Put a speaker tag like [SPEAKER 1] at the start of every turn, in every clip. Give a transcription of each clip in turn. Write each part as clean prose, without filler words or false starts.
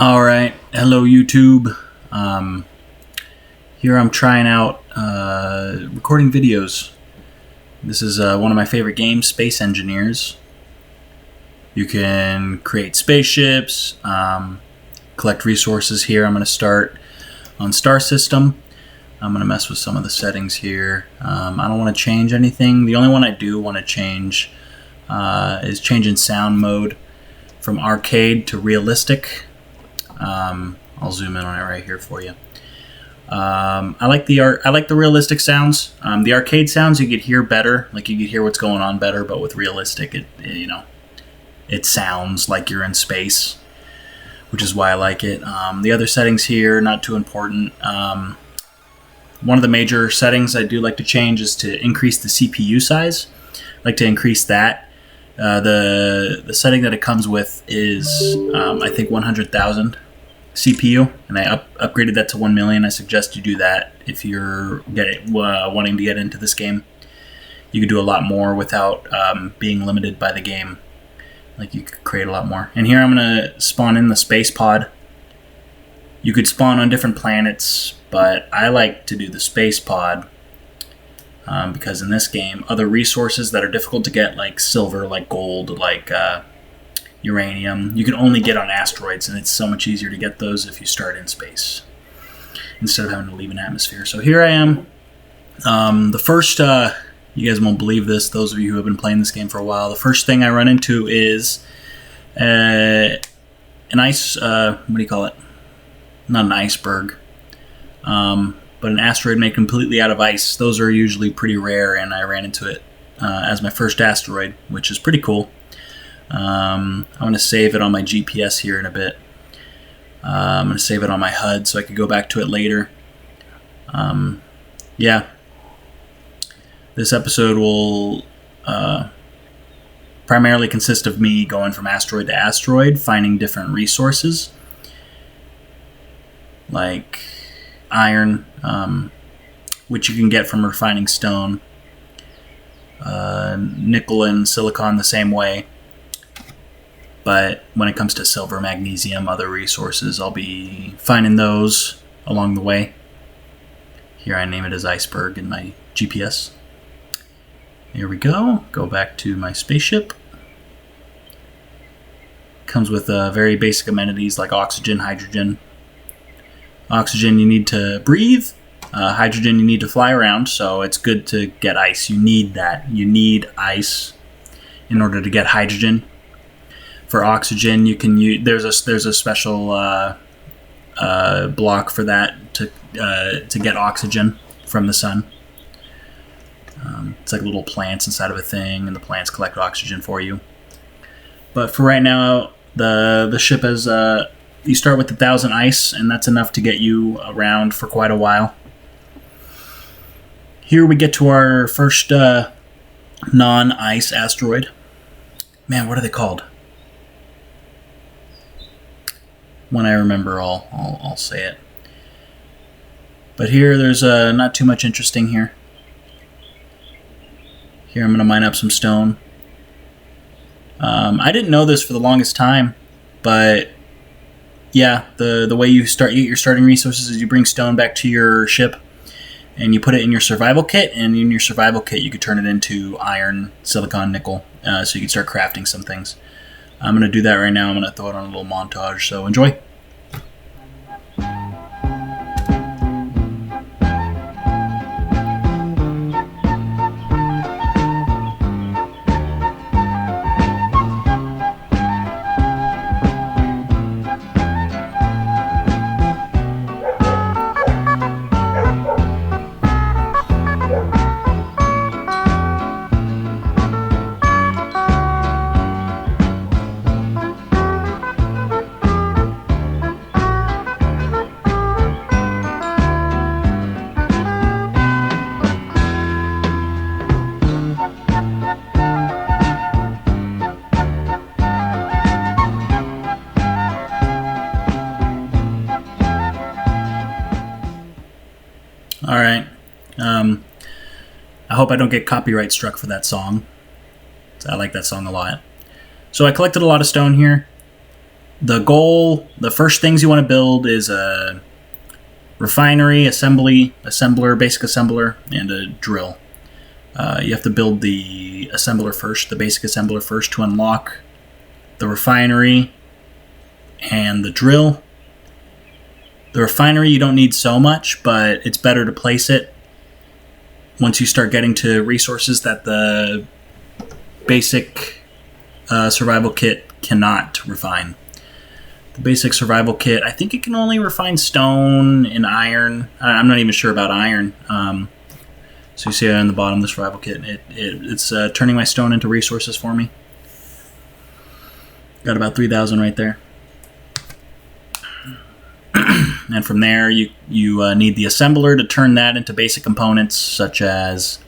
[SPEAKER 1] All right, hello YouTube. Here I'm trying out recording videos. This is one of my favorite games, Space Engineers. You can create spaceships, collect resources here. I'm going to start on Star System. I'm going to mess with some of the settings here. I don't want to change anything. The only one I do want to change is changing sound mode from arcade to realistic. I'll zoom in on it right here for you. I like the realistic sounds. The arcade sounds you could hear better, like you could hear what's going on better. But with realistic, it sounds like you're in space, which is why I like it. The other settings here, not too important. One of the major settings I do like to change is to increase the CPU size. I like to increase that. The setting that it comes with is I think 100,000 CPU, and I upgraded that to 1 million. I suggest you do that if you're wanting to get into this game. You could do a lot more without being limited by the game. Like, you could create a lot more. And here I'm going to spawn in the space pod. You could spawn on different planets, but I like to do the space pod because in this game, other resources that are difficult to get, like silver, like gold, like uranium, you can only get on asteroids, and it's so much easier to get those if you start in space instead of having to leave an atmosphere. So here I am. The first, you guys won't believe this, those of you who have been playing this game for a while, the first thing I run into is an ice, what do you call it? Not an iceberg, but an asteroid made completely out of ice. Those are usually pretty rare, and I ran into it as my first asteroid, which is pretty cool. I'm going to save it on my GPS here in a bit. I'm going to save it on my HUD so I can go back to it later. Yeah. This episode will primarily consist of me going from asteroid to asteroid, finding different resources, like iron, which you can get from refining stone, nickel and silicon the same way. But when it comes to silver, magnesium, other resources, I'll be finding those along the way. Here I name it as iceberg in my GPS. Here we go. Go back to my spaceship. Comes with very basic amenities like oxygen, hydrogen. Oxygen you need to breathe. Hydrogen you need to fly around, so it's good to get ice. You need that. You need ice in order to get hydrogen. For oxygen, you can use there's a special block for that to get oxygen from the sun. It's like little plants inside of a thing, and the plants collect oxygen for you. But for right now, the ship has you start with 1,000 ice, and that's enough to get you around for quite a while. Here we get to our first non-ice asteroid. Man, what are they called? When I remember, I'll say it. But here, there's not too much interesting here. Here, I'm going to mine up some stone. I didn't know this for the longest time, but yeah, the way you get your starting resources is you bring stone back to your ship, and you put it in your survival kit, and in your survival kit, you could turn it into iron, silicon, nickel, so you can start crafting some things. I'm going to do that right now. I'm going to throw it on a little montage, so enjoy. All right. I hope I don't get copyright struck for that song. I like that song a lot. So I collected a lot of stone here. the goal, the first things you want to build is a refinery, assembler, basic assembler, and a drill. You have to build the assembler first, the basic assembler first, to unlock the refinery and the drill. The refinery you don't need so much, but it's better to place it once you start getting to resources that the basic survival kit cannot refine. The basic survival kit, I think it can only refine stone and iron. I'm not even sure about iron. So you see on the bottom, the survival kit, it's turning my stone into resources for me. Got about 3,000 right there. And from there, you need the assembler to turn that into basic components such as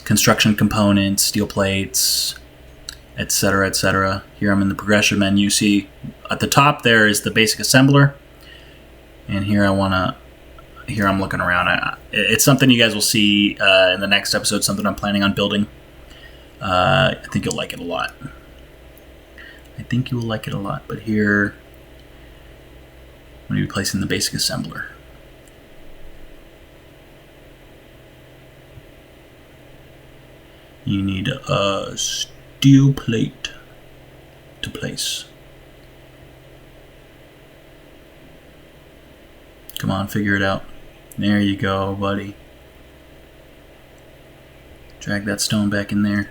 [SPEAKER 1] construction components, steel plates, etc., etc. Here I'm in the progression menu. See at the top there is the basic assembler, and here I'm looking around. It's something you guys will see in the next episode. Something I'm planning on building. I think you'll like it a lot. But here, I'm going to be placing the basic assembler. You need a steel plate to place. Come on, figure it out. There you go, buddy. Drag that stone back in there.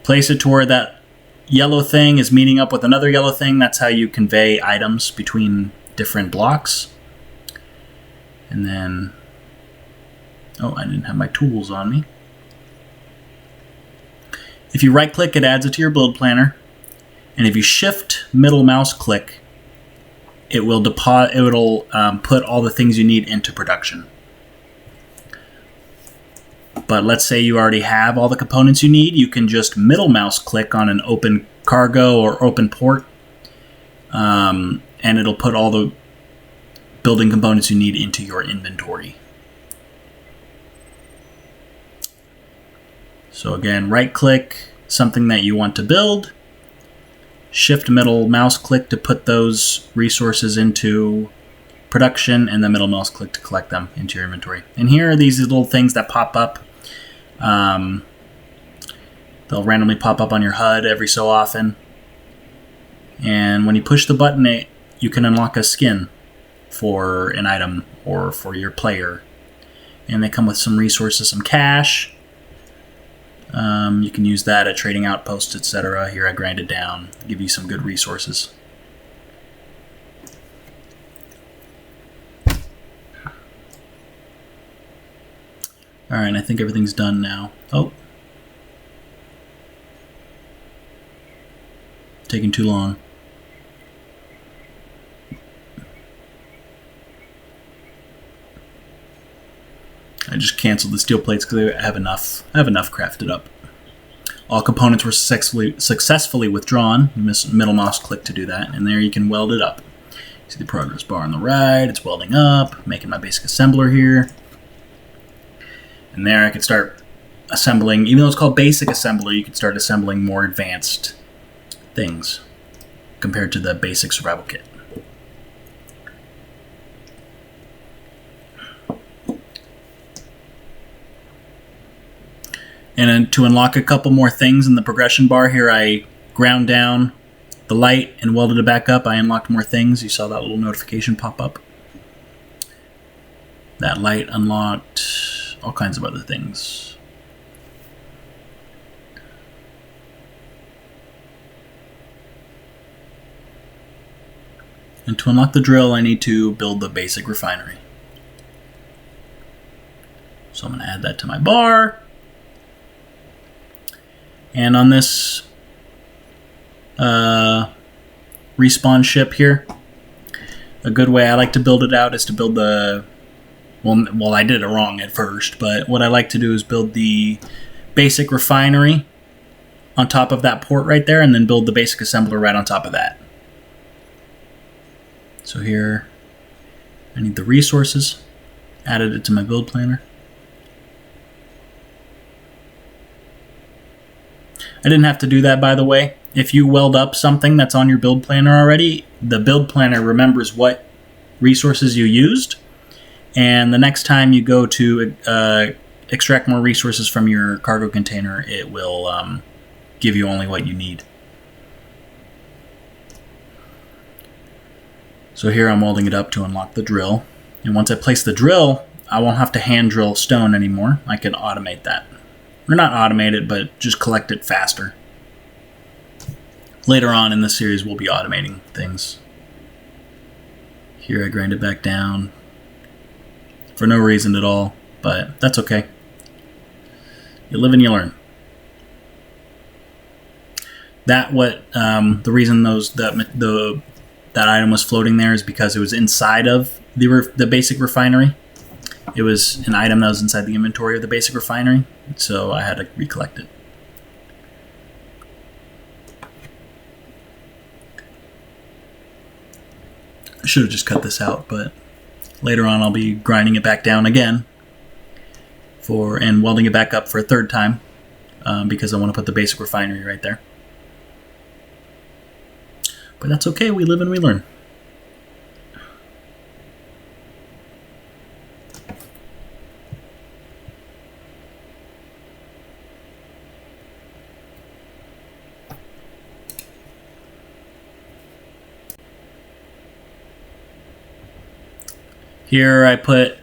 [SPEAKER 1] Place it to where that yellow thing is meeting up with another yellow thing. That's how you convey items between different blocks. And then, oh, I didn't have my tools on me. If you right click, it adds it to your build planner. And if you shift middle mouse click, it will put all the things you need into production. But let's say you already have all the components you need, you can just middle mouse click on an open cargo or open port, and it'll put all the building components you need into your inventory. So again, right click something that you want to build, shift middle mouse click to put those resources into production, and then middle mouse click to collect them into your inventory. And here are these little things that pop up. They'll randomly pop up on your HUD every so often. And when you push the button, you can unlock a skin for an item or for your player. And they come with some resources, some cash. You can use that at trading outposts, etc. Here I grind it down, give you some good resources. Alright, I think everything's done now. Oh. Taking too long. I just canceled the steel plates because I have enough crafted up. All components were successfully withdrawn. Middle mouse click to do that, and there you can weld it up. See the progress bar on the right, it's welding up, making my basic assembler here. And there I can start assembling, even though it's called basic assembler, you can start assembling more advanced things compared to the basic survival kit. And then to unlock a couple more things in the progression bar here, I ground down the light and welded it back up. I unlocked more things. You saw that little notification pop up. That light unlocked all kinds of other things. And to unlock the drill, I need to build the basic refinery. So I'm going to add that to my bar. And on this respawn ship here, a good way I like to build it out is to build the... Well, I did it wrong at first, but what I like to do is build the basic refinery on top of that port right there, and then build the basic assembler right on top of that. So here, I need the resources. Added it to my build planner. I didn't have to do that, by the way. if you weld up something that's on your build planner already, the build planner remembers what resources you used, and the next time you go to extract more resources from your cargo container, it will give you only what you need. So here I'm welding it up to unlock the drill. And once I place the drill, I won't have to hand drill stone anymore. I can automate that. Or not automate it, but just collect it faster. Later on in the series, we'll be automating things. Here I grind it back down for no reason at all, but that's okay. You live and you learn. The reason that item was floating there is because it was inside of the basic refinery. It was an item that was inside the inventory of the basic refinery, so I had to recollect it. I should have just cut this out, but later on I'll be grinding it back down again and welding it back up for a third time because I want to put the basic refinery right there. But that's okay, we live and we learn. Here I put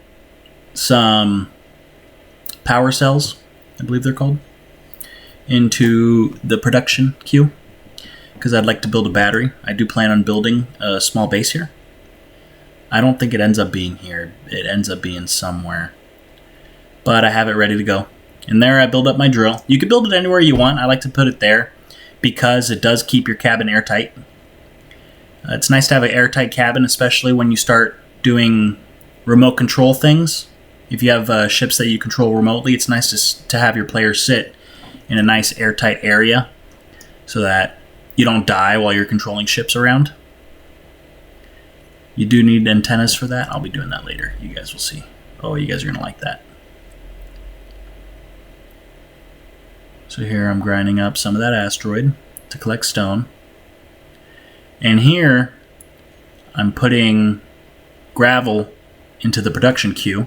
[SPEAKER 1] some power cells, I believe they're called, into the production queue because I'd like to build a battery. I do plan on building a small base here. I don't think it ends up being here. It ends up being somewhere. But I have it ready to go. And there I build up my drill. You can build it anywhere you want. I like to put it there because it does keep your cabin airtight. It's nice to have an airtight cabin, especially when you start doing remote control things. If you have ships that you control remotely, it's nice to have your players sit in a nice airtight area so that you don't die while you're controlling ships around. You do need antennas for that. I'll be doing that later. You guys will see. Oh, you guys are going to like that. So here I'm grinding up some of that asteroid to collect stone. And here I'm putting gravel into the production queue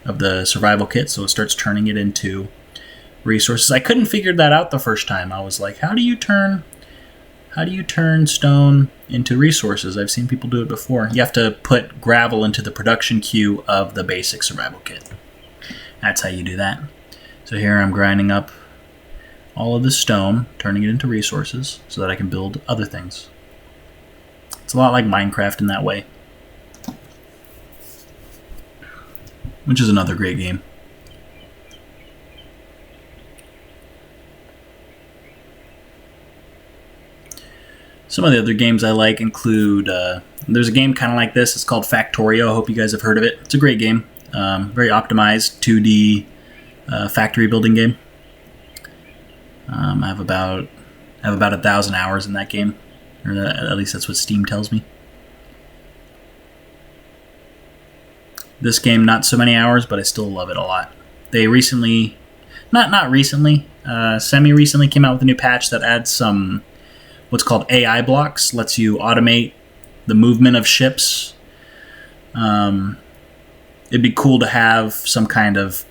[SPEAKER 1] of the survival kit, so it starts turning it into resources. I couldn't figure that out the first time. I was like, how do you turn stone into resources? I've seen people do it before. You have to put gravel into the production queue of the basic survival kit. That's how you do that. So here I'm grinding up all of the stone, turning it into resources so that I can build other things. It's a lot like Minecraft in that way, which is another great game. Some of the other games I like include, there's a game kind of like this. It's called Factorio. I hope you guys have heard of it. It's a great game. Very optimized 2D factory building game. I have about 1,000 hours in that game, or at least that's what Steam tells me. This game, not so many hours, but I still love it a lot. They recently, semi-recently came out with a new patch that adds some what's called AI blocks, lets you automate the movement of ships. It'd be cool to have some kind of,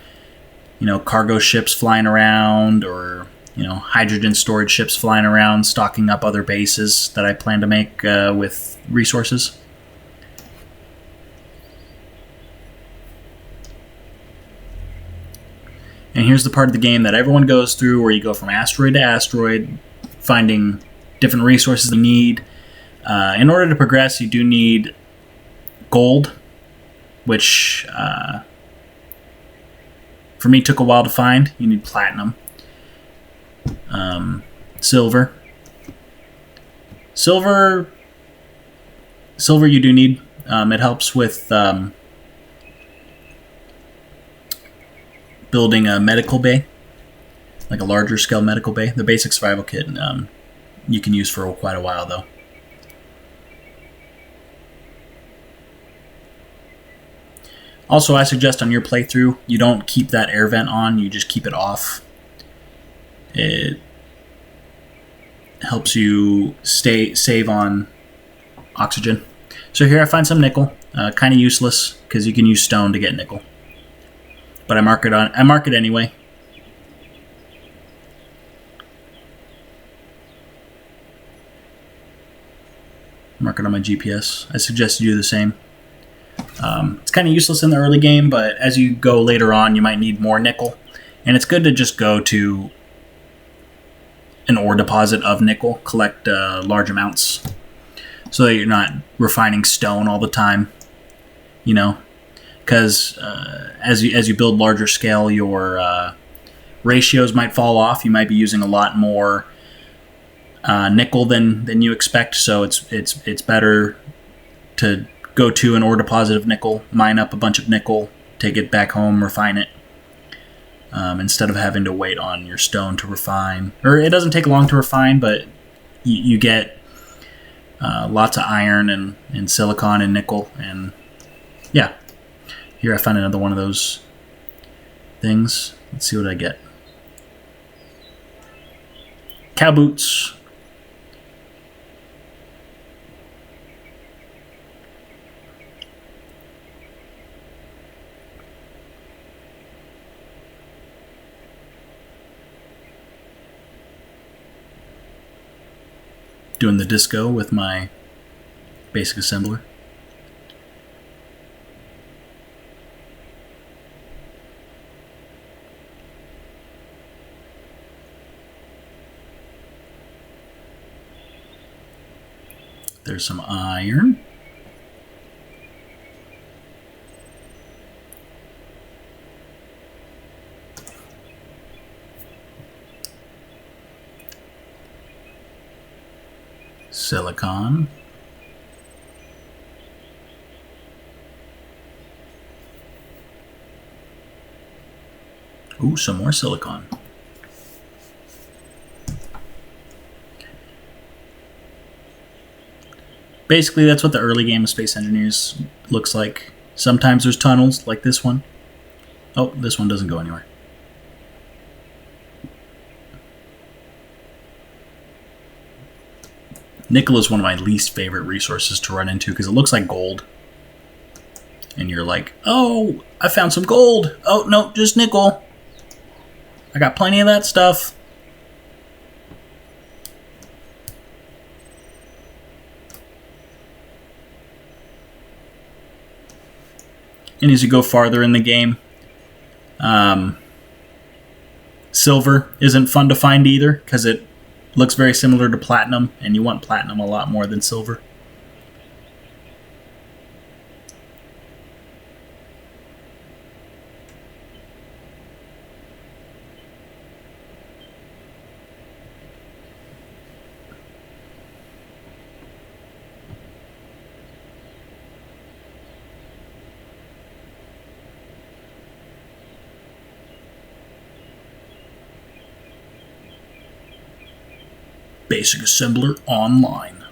[SPEAKER 1] cargo ships flying around, or hydrogen storage ships flying around, stocking up other bases that I plan to make with resources. And here's the part of the game that everyone goes through, where you go from asteroid to asteroid, finding different resources you need. In order to progress, you do need gold, which for me took a while to find. You need platinum. Silver you do need. It helps with building a medical bay, like a larger scale medical bay. The basic survival kit you can use for quite a while, though. Also, I suggest on your playthrough, you don't keep that air vent on, you just keep it off. It helps you save on oxygen. So here I find some nickel, kind of useless because you can use stone to get nickel. But I mark it anyway. Mark it on my GPS. I suggest you do the same. It's kind of useless in the early game, but as you go later on, you might need more nickel. And it's good to just go to an ore deposit of nickel, collect large amounts, so that you're not refining stone all the time, you know, because as you build larger scale, your ratios might fall off. You might be using a lot more nickel than you expect, so it's better to go to an ore deposit of nickel, mine up a bunch of nickel, take it back home, refine it, instead of having to wait on your stone to refine. Or it doesn't take long to refine, but you get lots of iron and silicon and nickel. And yeah, here I found another one of those things. Let's see what I get. Cow boots. Doing the disco with my basic assembler. There's some iron. Silicon. Ooh, some more silicon. Basically, that's what the early game of Space Engineers looks like. Sometimes there's tunnels, like this one. Oh, this one doesn't go anywhere. Nickel is one of my least favorite resources to run into because it looks like gold. And you're like, oh, I found some gold. Oh, no, just nickel. I got plenty of that stuff. And as you go farther in the game, silver isn't fun to find either because it looks very similar to platinum, and you want platinum a lot more than silver. Basic Assembler Online.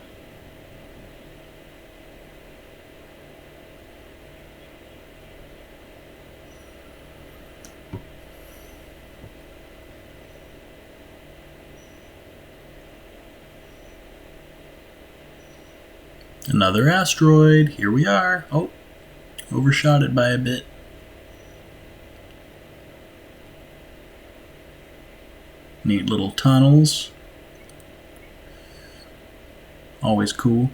[SPEAKER 1] Another asteroid. Here we are. Oh, overshot it by a bit. Neat little tunnels. Always cool.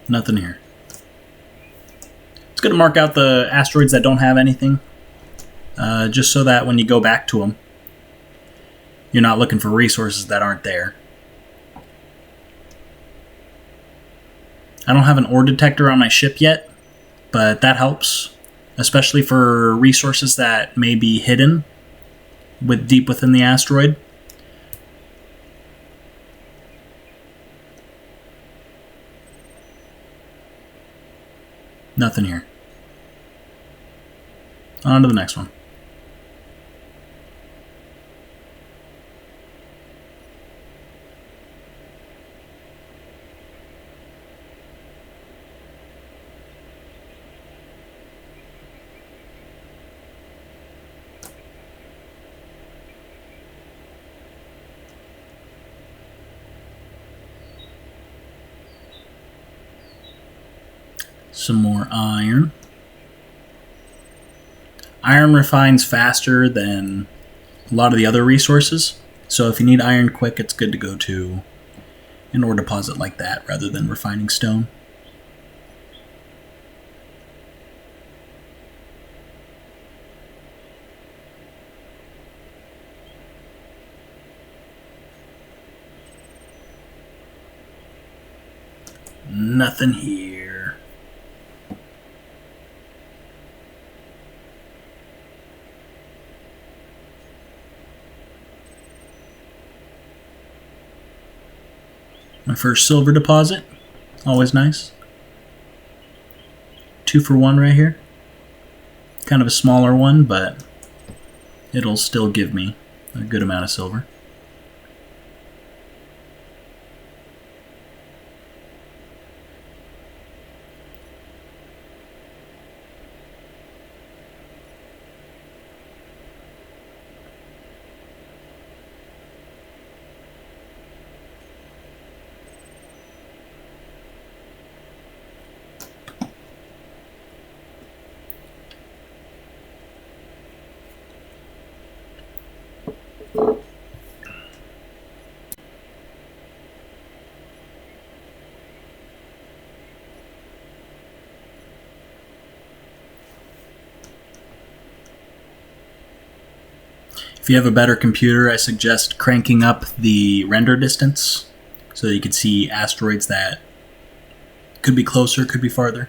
[SPEAKER 1] Nothing here. It's good to mark out the asteroids that don't have anything, just so that when you go back to them, you're not looking for resources that aren't there. I don't have an ore detector on my ship yet, but that helps, especially for resources that may be hidden deep within the asteroid. Nothing here. On to the next one. Some more iron. Iron refines faster than a lot of the other resources, so if you need iron quick, it's good to go to an ore deposit like that rather than refining stone. Nothing here. My first silver deposit. Always nice. 2 for 1 right here. Kind of a smaller one, but it'll still give me a good amount of silver. If you have a better computer, I suggest cranking up the render distance so that you can see asteroids that could be closer, could be farther.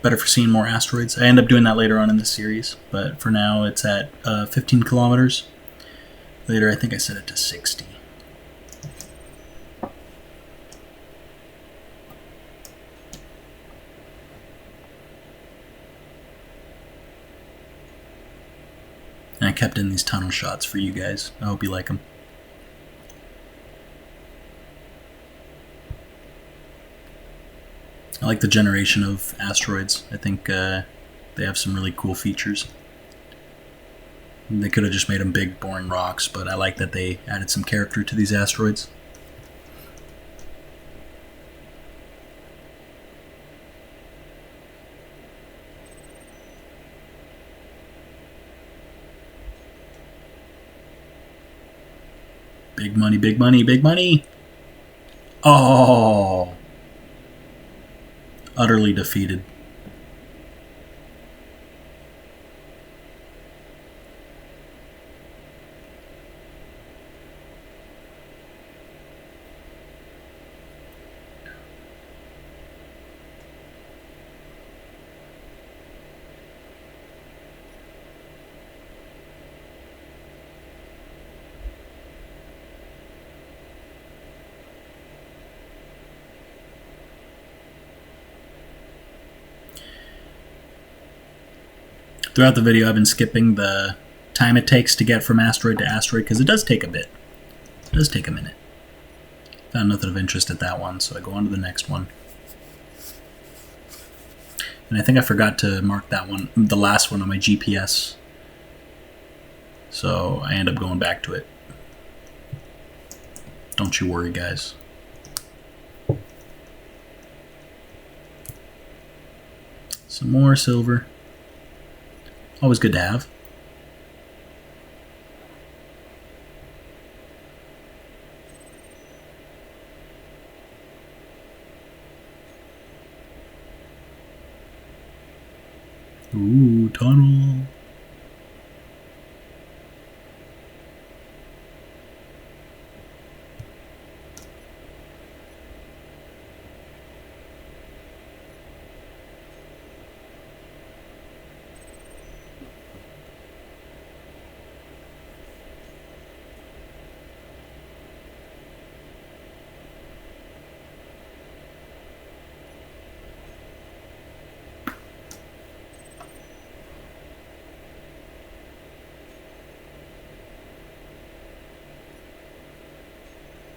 [SPEAKER 1] Better for seeing more asteroids. I end up doing that later on in the series, but for now it's at 15 kilometers. Later I think I set it to 60. And I kept in these tunnel shots for you guys. I hope you like them. I like the generation of asteroids. I think they have some really cool features. They could have just made them big, boring rocks, but I like that they added some character to these asteroids. Big money, big money, big money! Oh! Utterly defeated. Throughout the video, I've been skipping the time it takes to get from asteroid to asteroid, because it does take a bit. It does take a minute. Found nothing of interest at that one, so I go on to the next one. And I think I forgot to mark that one, the last one, on my GPS. So I end up going back to it. Don't you worry, guys. Some more silver. Always good to have. Ooh, tunnel.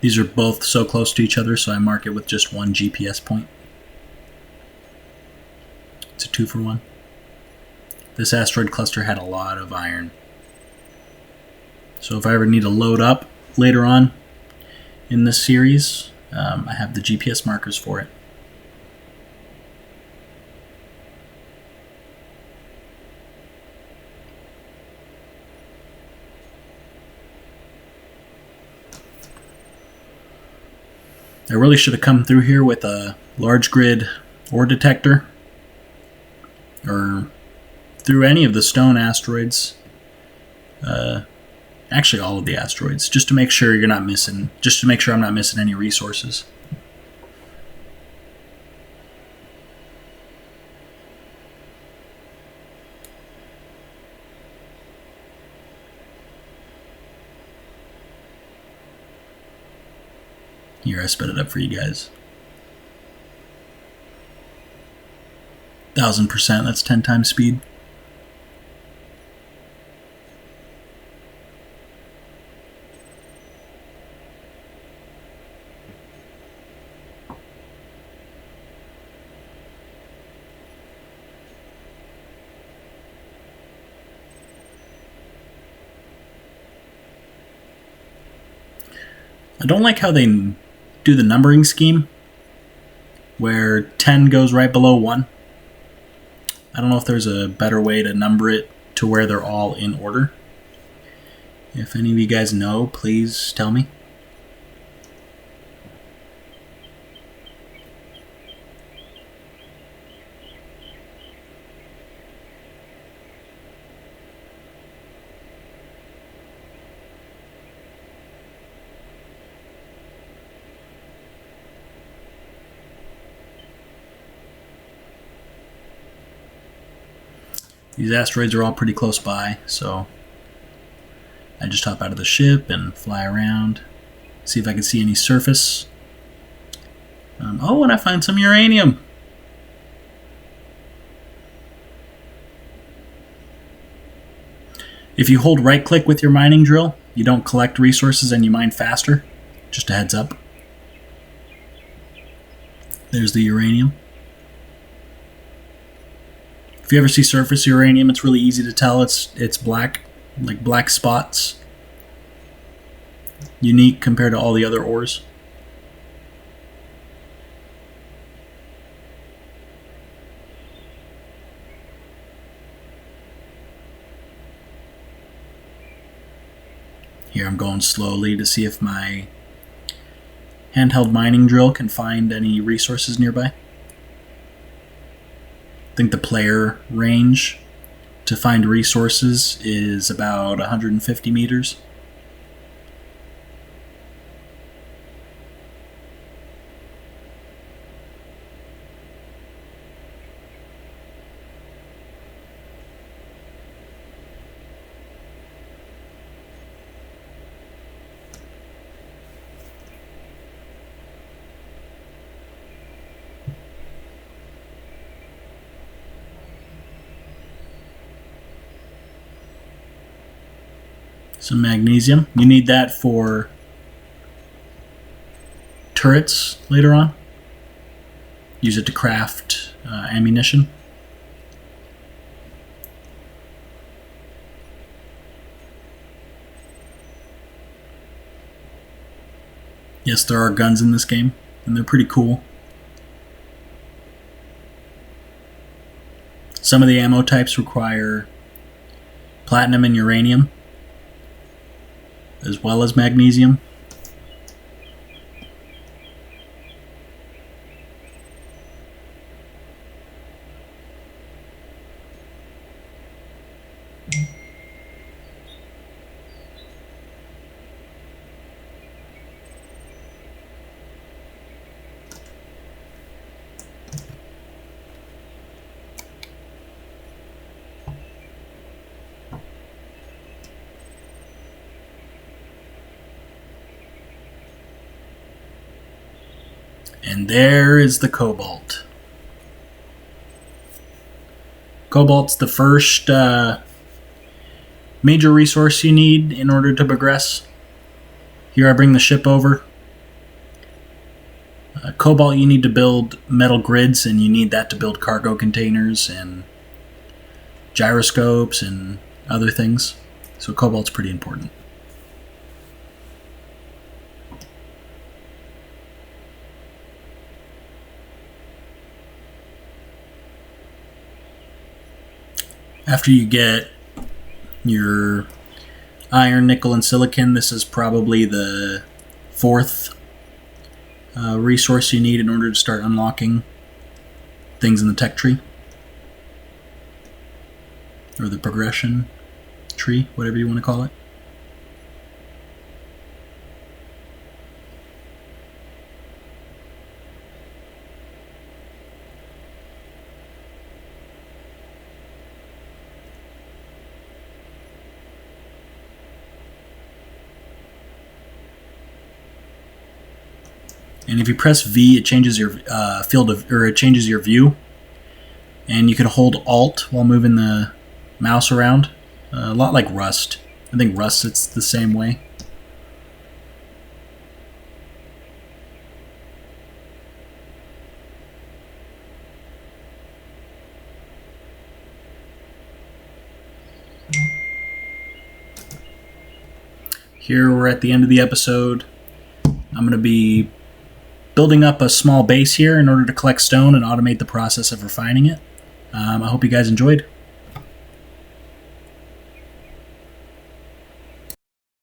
[SPEAKER 1] These are both so close to each other, so I mark it with just one GPS point. It's a 2 for 1. This asteroid cluster had a lot of iron. So if I ever need to load up later on in this series, I have the GPS markers for it. I really should have come through here with a large grid ore detector, or through any of the stone asteroids. Actually, all of the asteroids, just to make sure you're not missing. Just to make sure I'm not missing any resources. Here, I sped it up for you guys. 1000%, that's 10 times speed. I don't like how they do the numbering scheme, where 10 goes right below 1. I don't know if there's a better way to number it to where they're all in order. If any of you guys know, please tell me. These asteroids are all pretty close by, so I just hop out of the ship and fly around, see if I can see any surface. Oh, and I find some uranium. If you hold right click with your mining drill, you don't collect resources and you mine faster. Just a heads up. There's the uranium. If you ever see surface uranium, it's really easy to tell. It's black, like black spots. Unique compared to all the other ores. Here I'm going slowly to see if my handheld mining drill can find any resources nearby. I think the player range to find resources is about 150 meters. Some magnesium. You need that for turrets later on. Use it to craft ammunition. Yes, there are guns in this game, and they're pretty cool. Some of the ammo types require platinum and uranium, as well as magnesium. And there is the cobalt. Cobalt's the first major resource you need in order to progress. Here I bring the ship over. Cobalt you need to build metal grids, and you need that to build cargo containers and gyroscopes and other things. So cobalt's pretty important. After you get your iron, nickel, and silicon, this is probably the fourth resource you need in order to start unlocking things in the tech tree, or the progression tree, whatever you want to call it. And if you press V, it changes your it changes your view. And you can hold Alt while moving the mouse around. A lot like Rust. I think Rust, it's the same way. Here we're at the end of the episode. I'm going to be building up a small base here in order to collect stone and automate the process of refining it. I hope you guys enjoyed.